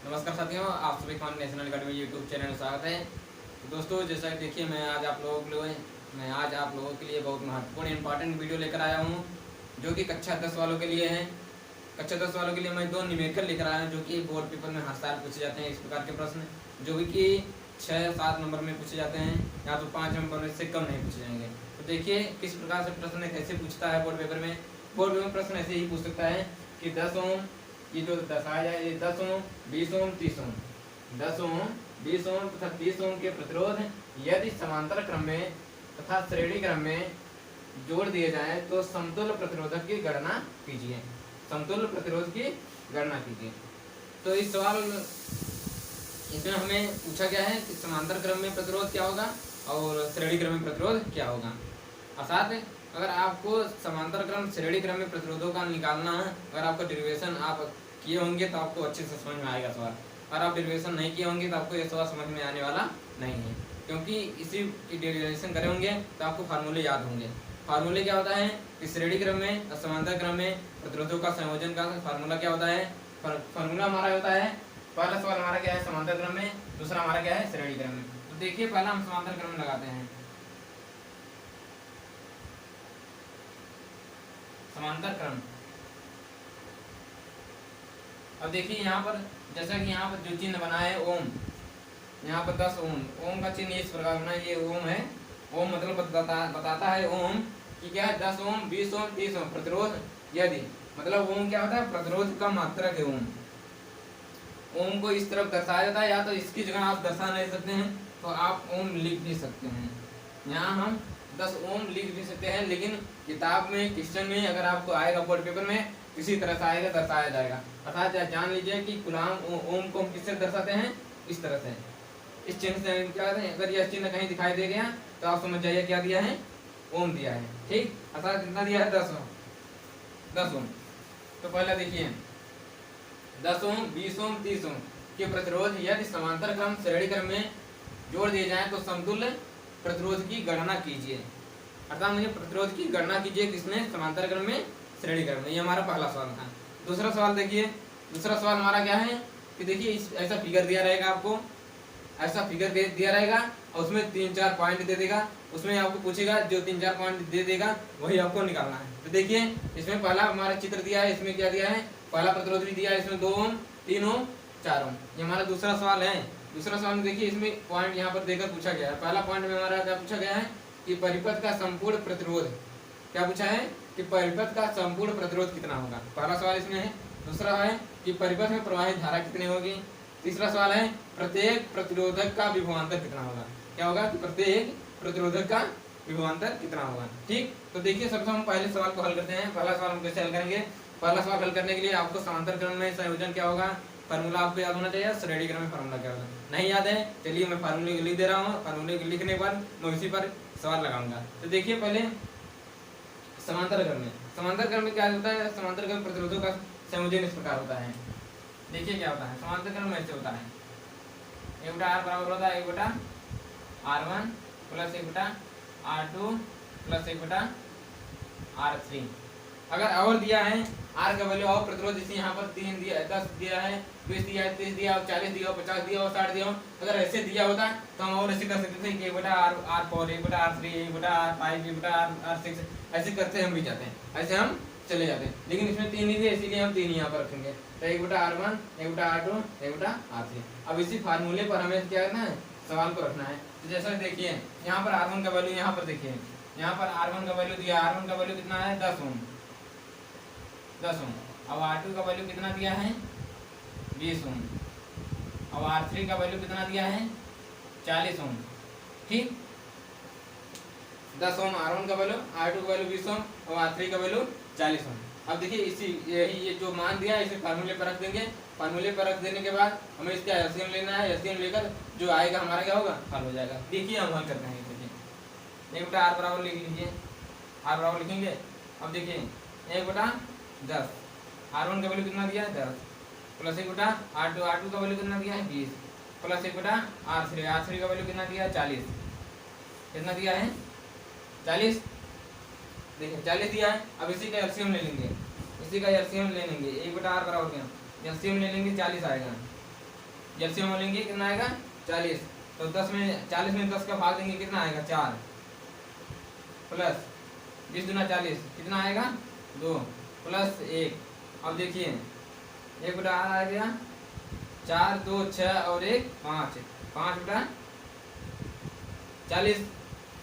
नमस्कार साथियों, आप सभी का नेशनल अकेडमी यूट्यूब चैनल में स्वागत है। दोस्तों, जैसा कि देखिए मैं आज आप लोगों के लिए बहुत महत्वपूर्ण इंपॉर्टेंट वीडियो लेकर आया हूं, जो कि कक्षा 10 वालों के लिए है। कक्षा 10 वालों के लिए मैं 2 न्यूमेरिकल लेकर आया हूं, जो कि बोर्ड पेपर में हर साल पूछे जाते हैं। इस प्रकार के प्रश्न जो कि 6-7 नंबर में पूछे जाते हैं, या तो 5 नंबर से कम नहीं पूछे जाएंगे। तो देखिए किस प्रकार से प्रश्न कैसे पूछता है बोर्ड पेपर में। बोर्ड पेपर में प्रश्न ऐसे ही पूछ सकता है कि 10 ओम, ये जो दर्शाया जाए, ये 10 ओम, 20 ओम, 30 ओम, 10 ओम, 20 ओम तथा 30 ओम के प्रतिरोध यदि समांतर क्रम में तथा श्रेणी क्रम में जोड़ दिए जाएं तो समतुल्य प्रतिरोधक की गणना कीजिए। समतुल्य प्रतिरोध की गणना कीजिए। तो इस सवाल इसमें हमें पूछा गया है कि समांतर क्रम में प्रतिरोध क्या होगा और श्रेणी क्रम में प्रतिरोध क्या होगा। अर्थात अगर आपको समांतर क्रम श्रेणी क्रम में प्रतिरोधों का निकालना है, अगर आपका डेरिवेशन आप किए होंगे तो आपको अच्छे से समझ में आएगा सवाल। अगर आप डेरिवेशन नहीं किए होंगे तो आपको ये सवाल समझ में आने वाला नहीं है, क्योंकि इसी की डेरिवेशन करे होंगे तो आपको फार्मूले याद होंगे। फार्मूले क्या होता है कि श्रेणी क्रम में और समांतर क्रम में प्रतिरोधों का संयोजन का फार्मूला क्या होता है। फार्मूला हमारा होता है, पहला सवाल हमारा क्या है समांतर क्रम में, दूसरा हमारा क्या है श्रेणी क्रम में। तो देखिए पहला हम समांतर क्रम में लगाते हैं। समांतर क्रम, अब देखिए यहाँ पर जैसा कि यहाँ पर जो चिन्ह बना है ओम, यहाँ पर 10 ओम, ओम का चिन्ह इस प्रकार बना है, ये ओम है। ओम मतलब बताता है ओम कि क्या है 10 ओम, 20 ओम, 30 ओम प्रतिरोध यदि, मतलब ओम क्या होता है प्रतिरोध का मात्रक है ओम। ओम को इस तरफ दर्शाया जाता है, या तो इसकी जगह आप दर्शा नहीं सकते हैं तो आप ओम लिख भी सकते हैं। यहाँ हम 10 ओम लिख भी सकते हैं, लेकिन किताब में क्वेश्चन में अगर आपको आएगा बोर्ड पेपर में किसी तरह से आएगा, दर्शाया जाएगा। अर्थात जान लीजिए कि कुलाम ओम को हम किससे दर्शाते हैं, इस तरह से, इस चिन्ह से क्या कहते हैं। अगर यह चिन्ह कहीं दिखाई दे गया तो आप समझ जाइए क्या दिया है, ओम दिया है। ठीक, अर्थात कितना दिया है 10 ओम, 10 ओम। तो पहले देखिए 10 ओम, 20 ओम, 30 ओम के प्रतिरोध यदि समांतर क्रम श्रेणी क्रम में जोड़ दिए जाएं तो समतुल्य प्रतिरोध की गणना कीजिए। अर्थात मुझे प्रतिरोध की गणना कीजिए किसमें, समांतर क्रम में श्रेणी क्रम में। ये हमारा पहला सवाल था। दूसरा सवाल देखिए, दूसरा सवाल हमारा क्या है कि देखिए ऐसा फिगर दिया रहेगा आपको, ऐसा फिगर दिया रहेगा और उसमें 3-4 पॉइंट दे देगा। उसमें आपको पूछेगा, जो 3-4 पॉइंट दे देगा वही आपको निकालना है। तो देखिए इसमें पहला हमारा चित्र दिया है, इसमें क्या दिया है, पहला प्रतिरोध भी दिया है, इसमें 2 ओम, 3 ओम, 4 ओम। ये हमारा दूसरा सवाल है। दूसरा सवाल में देखिए इसमें पॉइंट यहाँ पर देकर पूछा गया है। पहला पॉइंट में हमारा क्या पूछा गया है कि परिपथ का संपूर्ण प्रतिरोध, क्या पूछा है कि परिपथ का संपूर्ण प्रतिरोध कितना होगा। पहला सवाल इसमें है। दूसरा है कि परिपथ में प्रवाहित धारा कितनी होगी। तीसरा सवाल है प्रत्येक प्रतिरोधक का विभवांतर कितना होगा। क्या होगा कि प्रत्येक प्रतिरोधक का विभवांतर कितना होगा। ठीक, तो देखिए सबसे हम पहले सवाल को हल करते हैं। पहला सवाल हम कैसे हल करेंगे। पहला सवाल हल करने के लिए आपको समांतर क्रम में संयोजन क्या होगा, फार्मूला आपको याद होना चाहिए। श्रेणी क्रम में फार्मूला क्या होगा, नहीं याद है, चलिए मैं फार्मूले को लिख दे रहा हूँ। फार्मूले को लिखने के बाद मैं उसी पर सवाल लगाऊंगा। तो देखिए पहले समांतर क्रम में, समांतर क्रम में क्या होता है, समांतर क्रम प्रतिरोधों का संयोजन इस प्रकार होता है। देखिए क्या होता है समांतर क्रम में ऐसे होता है, 1/r बराबर होता है 1/r1 plus 1/r2 plus 1/r3। अगर और दिया है आर का वैल्यू और प्रतिरोध, जैसे यहाँ पर 3 दिया, 10 दिया है, 20 दिया है, 30 दिया, 40 दिया, 50 दिया और 60 दिया हो, अगर ऐसे दिया होता तो हम और ऐसे कर सकते थे कि 1/r4, 1/r3, 1/r5, 1/r6 ऐसे करते हम भी जाते हैं, ऐसे हम चले जाते हैं। लेकिन इसमें 3 नहीं दिए, इसीलिए हम 3 यहाँ पर रखेंगे। तो 1/r1, 1/r2, 1/r3। अब इसी फार्मूले पर हमें क्या करना है, सवाल को रखना है। तो जैसा देखिए यहाँ पर r1 का वैल्यू, यहाँ पर देखिए यहाँ पर r1 का वैल्यू दिया, r1 का वैल्यू कितना है 10 ओम, 10 ओम। अब R2 का वैल्यू कितना दिया है 20 ओम। अब R3 का वैल्यू कितना दिया है 40 ओम। ठीक, 10 ओम R1 का वैल्यू, R2 का वैल्यू 20 ओम और R3 का वैल्यू 40 ओम। अब देखिए इसी यही ये जो मान दिया है इसे फार्मूले पर रख देंगे। फार्मूले पर रख देने के बाद हमें इसका एलसीएम लेना है। एलसीएम लेकर जो आएगा हमारा क्या होगा, हल हो जाएगा। देखिए हम हल करते हैं। देखिए 1/r बराबर लिख लीजिए, r बराबर लिखेंगे। अब देखिए 1/10, R1 का वैल्यू कितना दिया है 10 प्लस 1/r2, R2 का वैल्यू कितना दिया है 20 प्लस 1/r3, R3 का वैल्यू कितना दिया है 40, कितना दिया है 40। देखिए 40 दिया है। अब इसी का एलसीएम ले लेंगे, इसी का एलसीएम ले लेंगे। 1/r बराबर क्या, एलसीएम ले लेंगे 40 आएगा। एलसीएम लेंगे कितना आएगा 40। तो 10 में 40 में 10 का भाग देंगे कितना आएगा 4 प्लस 20 दूना 40 कितना आएगा 2 प्लस 1। अब देखिए 1 बटा आ गया 4 2 6 और 1 5 5 बटा 40।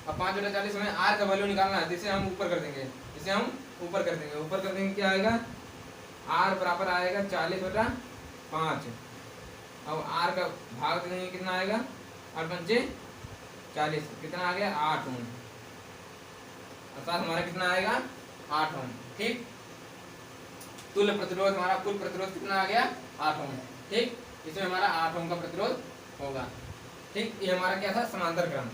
अब 5 बटा 40 में आर का वैल्यू निकालना है, जिसे हम ऊपर कर देंगे, इसे हम ऊपर कर देंगे। ऊपर कर देंगे क्या आएगा आर बराबर आएगा 40 बटा 5। अब आर का भाग देंगे कितना आएगा 8 पंचे 40 कितना आ गया 8 ओम, अर्थात हमारा कितना आएगा 8 ओम। ठीक, तुल्य प्रतिरोध हमारा कुल प्रतिरोध कितना आ गया 8 ओम। ठीक, इसमें हमारा 8 ओम का प्रतिरोध होगा। ठीक, ये हमारा क्या था समांतर क्रम,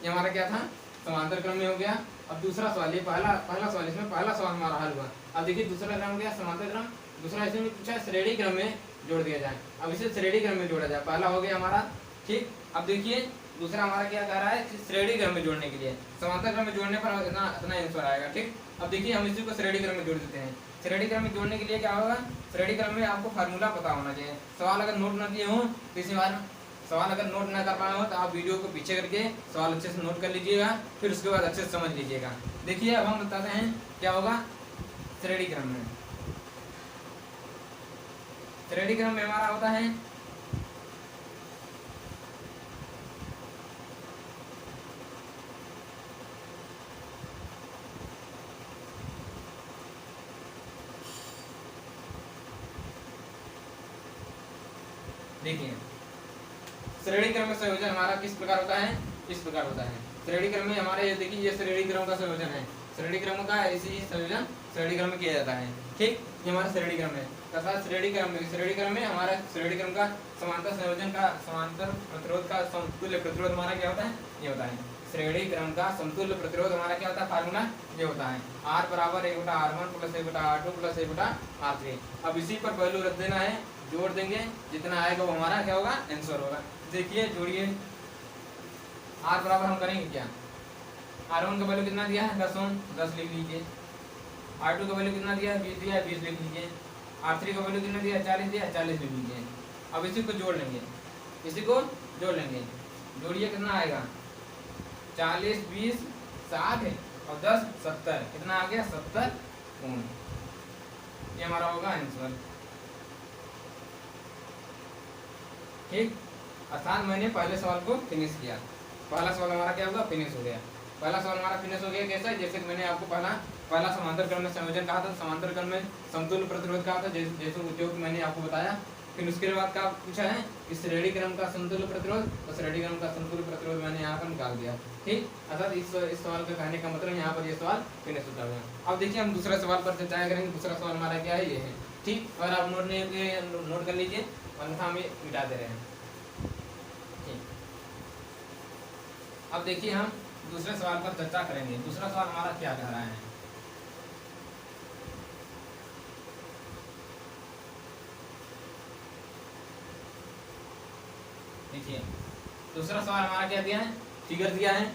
ये हमारा क्या था समांतर क्रम में हो गया। अब दूसरा सवाल, ये पहला सवाल, इसमें पहला सवाल हमारा हल हुआ। अब देखिए दूसरा क्रम गया समांतर क्रम, दूसरा इसमें पूछा श्रेणी क्रम में जोड़ दिया जाए। अब इसे श्रेणी क्रम में जोड़ा जाए, पहला हो गया हमारा। ठीक, अब देखिए दूसरा हमारा क्या कह रहा है श्रेणी क्रम में जोड़ने के लिए, समांतर क्रम में जोड़ने पर इतना आंसर आएगा। ठीक, अब देखिए हम इसी को श्रेणी क्रम में जोड़ देते हैं। श्रेणी क्रम में जोड़ने के लिए क्या होगा, श्रेणी क्रम में आपको फार्मूला पता होना चाहिए। सवाल अगर नोट न किए हो तो इसी बार सवाल अगर नोट ना कर पाए हो तो आप वीडियो को पीछे करके सवाल अच्छे से नोट कर लीजिएगा, फिर उसके बाद अच्छे से समझ लीजिएगा। देखिए अब हम बताते हैं क्या होगा श्रेणी क्रम में। श्रेणी क्रम में हमारा होता है देखिए श्रेणी क्रम में संयोजन हमारा किस प्रकार होता है, इस प्रकार होता है। श्रेणी क्रम में हमारे ये देखिए ये श्रेणी क्रम का संयोजन है, श्रेणी क्रम का इसी संयोजन श्रेणी क्रम में किया जाता है। ठीक, ये हमारा श्रेणी क्रम है, तथा श्रेणी क्रम में हमारा श्रेणी क्रम का समांतर संयोजन का समांतर प्रतिरोध का समतुल्य प्रतिरोध हमारा क्या होता है, ये होता है। श्रेणी क्रम का समतुल्य प्रतिरोध हमारा क्या होता है, फार्मूला ये होता है R बराबर 1 बटा R1 प्लस 1 बटा R2 प्लस 1 बटा R3। अब इसी पर वैल्यू रख देना है, जोड़ देंगे, जितना आएगा वो हमारा क्या होगा आंसर होगा। देखिए जोड़िए, R बराबर हम करेंगे क्या, R1 का वैल्यू कितना दिया है 10 ओम, 10 लिख लीजिए। R2 का वैल्यू कितना दिया है 20 दिया है, 20 लिख लीजिए। R3 का वैल्यू कितना दिया है 40 दिया है, 40 लिख लीजिए। अब इसी को जोड़ लेंगे, इसी को जोड़ लेंगे, जोड़िए कितना आएगा 40 20 60 और 10 70, कितना आ गया 70 ओम। ये हमारा होगा आंसर। ठीक, अर्थात मैंने पहले सवाल को फिनिश किया, पहला सवाल हमारा क्या होगा फिनिश हो गया। पहला सवाल हमारा फिनिश हो गया कैसा, जैसे कि मैंने आपको पहला समांतर क्रम में संयोजन कहा था, समांतर क्रम में समतुल्य प्रतिरोध कहा था, जैसे जो मैंने आपको बताया। फिर उसके बाद क्या पूछा है कि श्रेणी क्रम का समतुल्य प्रतिरोध और श्रेणी क्रम का समतुल्य प्रतिरोध मैंने यहाँ पर निकाल दिया। ठीक, अर्थात इस सवाल का कहने का मतलब यहाँ पर ये सवाल फिनिश होता है। अब देखिए हम दूसरा सवाल पर चर्चा करेंगे। दूसरा सवाल हमारा क्या है, ये है। ठीक, अगर आप नोट कर लीजिए, अन्यथा हम मिटा दे रहे हैं। अब देखिए हम दूसरे सवाल पर चर्चा करेंगे। दूसरा सवाल हमारा क्या कह रहा है, देखिए दूसरा सवाल हमारा क्या दिया है, फिगर दिया है,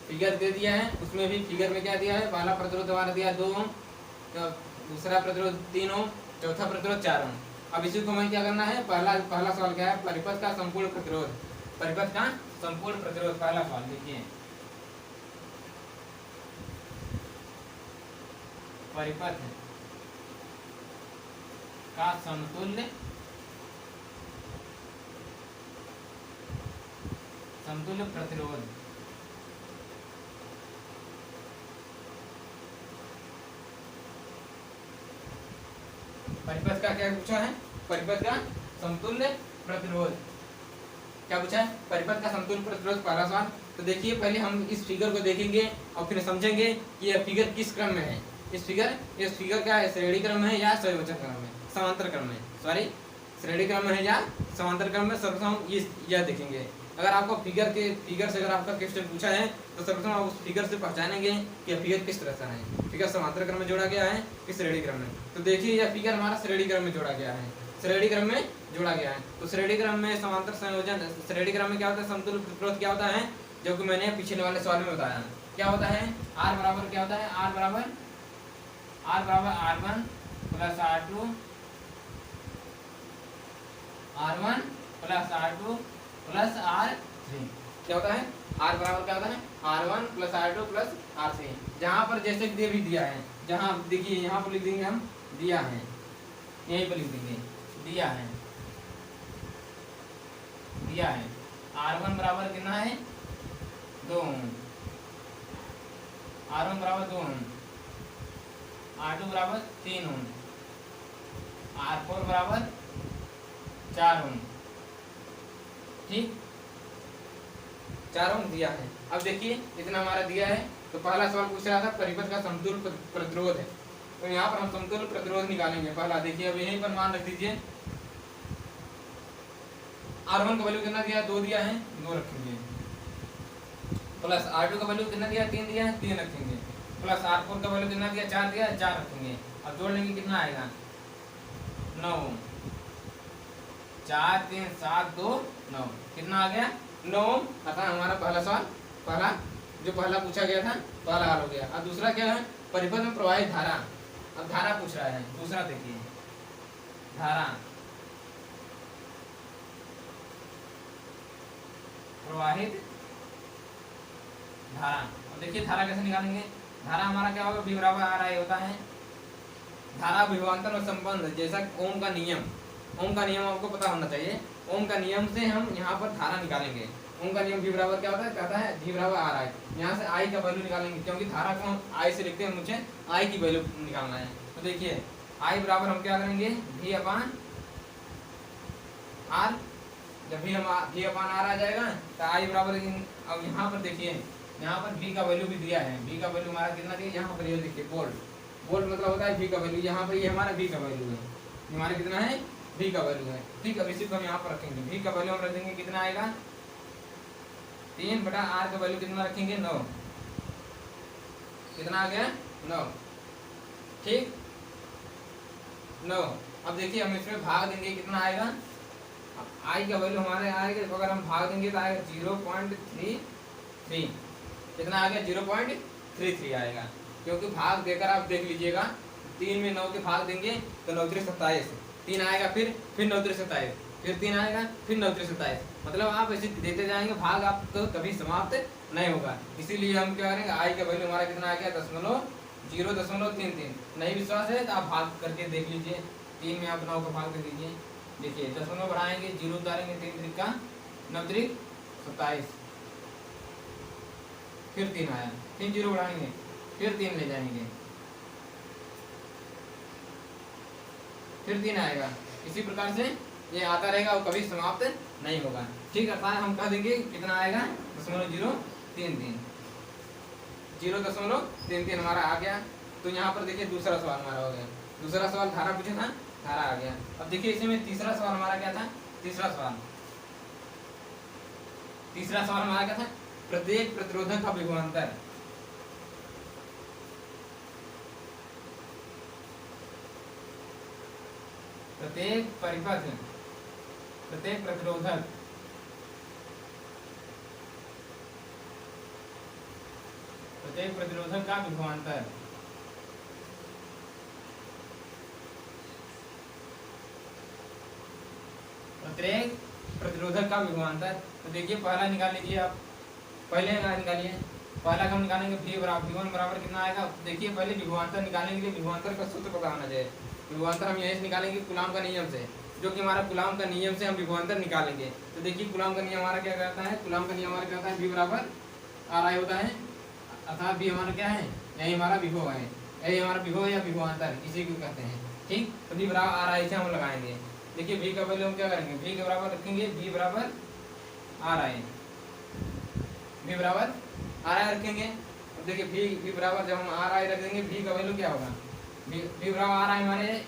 फिगर दे दिया है। उसमें भी फिगर में क्या दिया है, पहला प्रतिरोध हमारा दिया 2 ओम, दूसरा प्रतिरोध 3 ओम, चौथा प्रतिरोध 4 ओम। अब इसी को हमें क्या करना है, पहला सवाल क्या है, परिपथ का संपूर्ण प्रतिरोध, परिपथ का संपूर्ण प्रतिरोध पहला सवाल। देखिए परिपथ का समतुल्य प्रतिरोध, परिपथ का क्या पूछा है, परिपथ का समतुल्य प्रतिरोध क्या पूछा है, परिपथ का समतुल्य प्रतिरोध पहला सवाल। तो देखिए पहले हम इस फिगर को देखेंगे और फिर समझेंगे कि यह फिगर किस क्रम में है। इस फिगर क्या है, श्रेणी क्रम में है या संयोजन क्रम में, समांतर क्रम में, सॉरी श्रेणी क्रम में है या समांतर क्रम में। सर्वप्रथम यह देखेंगे। अगर आपको फिगर से अगर आपका क्वेश्चन पूछा है तो सर्वप्रथम आप उस फिगर से पहचानेंगे कि यह फिगर किस तरह से है, फिगर समांतर क्रम में जोड़ा गया है कि श्रेणी क्रम में। तो देखिए यह फिगर हमारा श्रेणी क्रम में जोड़ा गया है, श्रेणी क्रम में जोड़ा गया है। तो श्रेणी क्रम में समांतर संयोजन, श्रेणी क्रम में क्या होता है, समतुल्य प्रतिरोध क्या होता है, जो कि मैंने पिछले वाले सवाल में बताया। क्या होता है, R बराबर क्या होता है, R बराबर R1 plus R2 R1 plus R2 plus R3। क्या होता है R बराबर क्या होता है R1 plus R2 plus R3। जहाँ पर जैसे कि भी दिया है, जहाँ देखिए यहाँ पर लिख देंगे हम दिया है, यहीं पर लिख देंगे दिया है, दिया है R1 बराबर कितना है 2 ओम, R1 बराबर 2 ओम, R2 बराबर 3 ओम, R4 बराबर 4 ओम। ठीक 4 ओम दिया है। अब देखिए इतना हमारा दिया है, तो पहला सवाल पूछ रहा था परिपथ का समतुल्य प्रतिरोध है, तो यहाँ पर हम समतुल्य प्रतिरोध निकालेंगे। पहला देखिए, अब यहीं पर मान रख दीजिए R1 का वैल्यू कितना दिया है 2 दिया है, 2 रखेंगे, प्लस R2 का वैल्यू कितना दिया है 3 दिया है, 3 रखेंगे, प्लस R4 का वैल्यू कितना दिया 4 दिया है, 4 रखेंगे। अब जोड़ लेंगे कितना आएगा 9, 4 3 7 2 9, कितना आ गया 9। अतः हमारा पहला सवाल, पहला जो पहला पूछा गया था पहला हल हो गया। अब दूसरा क्या है परिपथ में प्रवाहित धारा। अब धारा पूछ रहा है दूसरा, देखिए धारा प्रवाहित धारा। अब देखिए धारा कैसे निकालेंगे, धारा हमारा क्या होगा V बराबर RI होता है। धारा विभवांतर और संबंध, जैसा ओम का नियम, ओम का नियम आपको पता होना चाहिए। ओम का नियम से हम यहाँ पर धारा निकालेंगे। ओम का नियम V बराबर क्या होता है, कहता है V बराबर RI। यहाँ से I का वैल्यू निकालेंगे, क्योंकि धारा को हम I से लिखते हैं, मुझे I की वैल्यू निकालना है। तो देखिए I बराबर हम क्या करेंगे V अपान R। जब भी हम V अपान R आ जाएगा तो I बराबर, अब यहाँ पर देखिए यहाँ पर V का वैल्यू भी दिया है। V का वैल्यू हमारा कितना दिया, यहाँ पर ये देखिए बोल्ट, बोल्ट मतलब होता है V का वैल्यू। यहाँ पर ये हमारा V का वैल्यू है, हमारा कितना है V का वैल्यू है। ठीक, अब इसी को हम यहाँ पर रखेंगे, V का वैल्यू हम रख देंगे कितना आएगा 3 बटा R का वैल्यू कितना रखेंगे 9, कितना आ गया 9। ठीक 9। अब देखिए हम इसमें भाग देंगे कितना आएगा, I का वैल्यू हमारे आएगा, तो अगर हम भाग देंगे तो आएगा 0.33, कितना आ गया 0.33 आएगा। क्योंकि भाग देकर आप देख लीजिएगा, 3 में 9 के भाग देंगे तो 9 3 27, 3 आएगा, फिर 9 3 27, फिर 3 आएगा, फिर 9 3 27। मतलब आप ऐसे देते जाएंगे, भाग आपको कभी समाप्त नहीं होगा। इसीलिए हम क्या करेंगे, I का वैल्यू हमारा कितना आ गया 0.33। नहीं विश्वास है तो आप भाग करके देख लीजिए, 3 में आप 9 का भाग दे दीजिए। देखिए दशमलव बढ़ाएंगे, 0 उतारेंगे, 3 3 का 9 3 27, फिर 3 आया, फिर 0 बढ़ाएंगे, फिर 3 ले जाएंगे, फिर 3 आएगा। इसी प्रकार से ये आता रहेगा और कभी समाप्त नहीं होगा। ठीक है, हम कह देंगे कितना आएगा 0.033, 0.33 हमारा आ गया। तो यहाँ पर देखिए दूसरा सवाल हमारा हो गया। दूसरा सवाल धारा पूछा था, धारा आ गया। अब देखिए इसी में तीसरा सवाल हमारा क्या था, तीसरा सवाल हमारा क्या था, प्रत्येक प्रतिरोधक का विभवांतर। प्रत्येक परिपथ, प्रत्येक प्रतिरोधक का विभवांतर। प्रत्येक प्रतिरोधक का विभवांतर। तो देखिए पहला निकाल लीजिए आप, पहले निकालिए, पहला हम निकालेंगे V1 बराबर कितना आएगा। देखिए पहले विभवांतर निकालने के लिए विभवांतर का सूत्र पता होना चाहिए। विभवांतर हम यहीं से निकालेंगे कूलॉम का नियम से, जो कि हमारा कूलॉम का नियम से हम विभवांतर निकालेंगे। तो देखिए कूलॉम का नियम हमारा क्या कहता है, कूलॉम का नियम हमारा क्या होता है, V बराबर RI होता है, अर्थात V हमारा क्या है, यही हमारा विभव है, यही हमारा विभव या विभवांतर इसी को कहते हैं। ठीक, तो V बराबर RI से हम लगाएंगे। देखिए V का वैल्यू हम क्या करेंगे, V के बराबर रखेंगे V बराबर RI, V बराबर RI रखेंगे। अब देखिए V बराबर जब हम RI रख देंगे, V का वैल्यू क्या होगा, V बराबर RI हमारे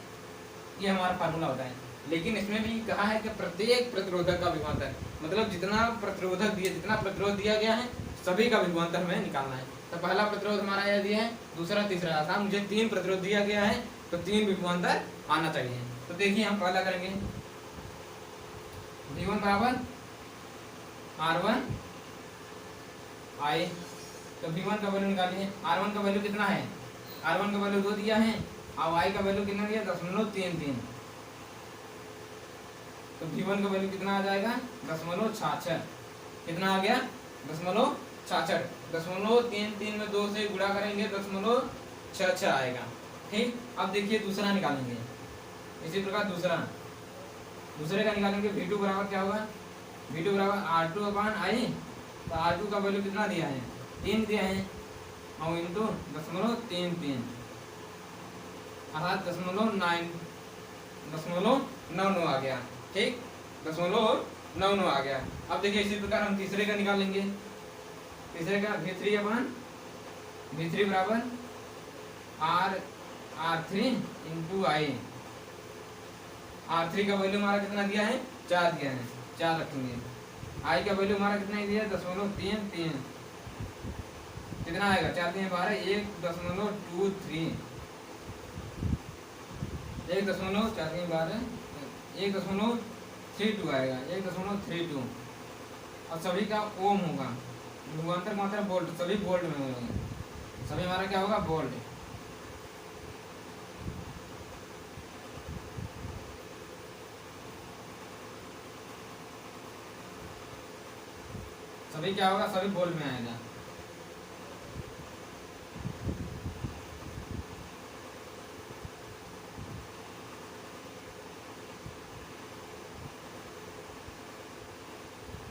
ये हमारा फार्मूला होता है। लेकिन इसमें भी कहा है कि प्रत्येक प्रतिरोधक का विभवांतर, मतलब जितना प्रतिरोधक दिया, जितना प्रतिरोध दिया गया है सभी का विभवांतर हमें निकालना है। तो पहला प्रतिरोध हमारा यह दिया है, दूसरा तीसरा था, मुझे 3 प्रतिरोध दिया गया है, तो 3 विभवांतर आना चाहिए। तो देखिए हम पहला करेंगे V1 बराबर R1 I। तो V1 का वैल्यू निकालिए। R1 का वैल्यू कितना है, R1 का वैल्यू 2 दिया है, और I का वैल्यू कितना दिया 0.33। तो तो V1 का वैल्यू कितना आ जाएगा 0.66। कितना आ गया 0.66। 0.33 में 2 से गुणा करेंगे 0.66 आएगा। ठीक, अब देखिए दूसरा निकालेंगे। इसी प्रकार दूसरे का निकालेंगे। V2 बराबर क्या होगा, V2 बराबर R2/I। तो R2 का वैल्यू कितना दिया है 3 दिया है, और इंटू 0.33 अर्थात 0.99 आ गया। ठीक, 0.99 आ गया। अब देखिए इसी प्रकार हम तीसरे का निकालेंगे। तीसरे का V3 बराबर R3/I। R3 का वैल्यू हमारा कितना दिया है 4 दिया है, 4 रखेंगे। I का वैल्यू हमारा कितना ही दिया है 0.33। कितना आएगा 4 3 12 1.23 1.32 आएगा 1.32। और सभी का ओम होगा, लघुअंतर मात्रा वोल्ट, सभी वोल्ट में होंगे। सभी हमारा क्या होगा वोल्ट। सभी क्या होगा सभी वोल्ट में आएगा।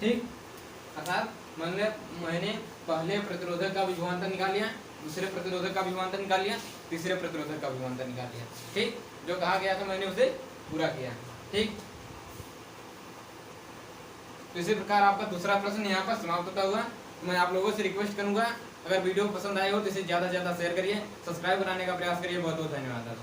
ठीक, अर्थात मैंने पहले प्रतिरोधक का विभवांतर निकाल लिया, दूसरे प्रतिरोधक का विभवांतर निकाल लिया, तीसरे प्रतिरोधक का विभवांतर निकाल लिया। ठीक, जो कहा गया था मैंने उसे पूरा किया। ठीक, तो इसी प्रकार आपका दूसरा प्रश्न यहाँ पर समाप्त होता हुआ। तो मैं आप लोगों से रिक्वेस्ट करूंगा, अगर वीडियो पसंद आए हो तो इसे ज़्यादा से ज़्यादा शेयर करिए, सब्सक्राइब बनाने का प्रयास करिए। बहुत बहुत धन्यवाद।